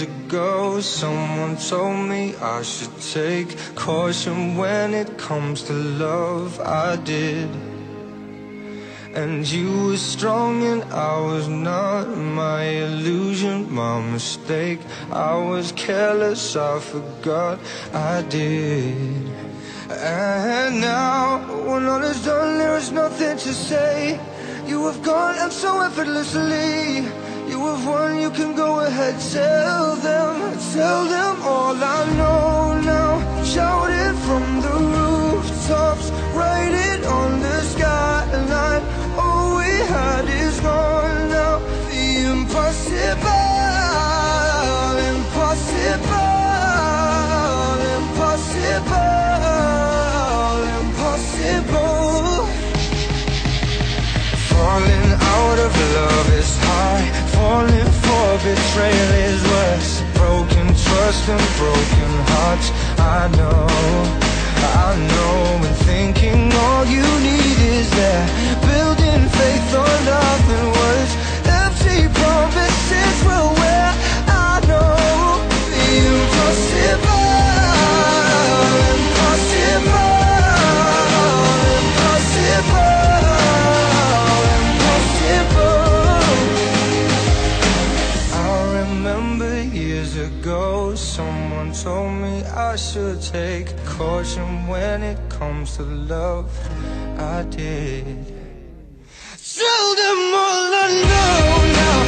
ago, someone told me I should take caution when it comes to love. I did. And you were strong and I was not. My illusion, my mistake. I was careless, I forgot I did. And now, when all is done, there is nothing to say. You have gone and so effortlessly. You have won, you can go ahead, tell them all I know now. Shout it from the rooftops, write it on the skyline. All we had is gone now. The impossible, impossible, impossible, impossible. Falling out of love is hard, falling for betrayal is worse. Broken trust and broken hearts, I know, and thinking all you need is that. Building faith on nothing words, empty promises will wear. I know the impossible, impossible, impossible. Years ago, someone told me I should take caution when it comes to love. I did. Tell them all I know now.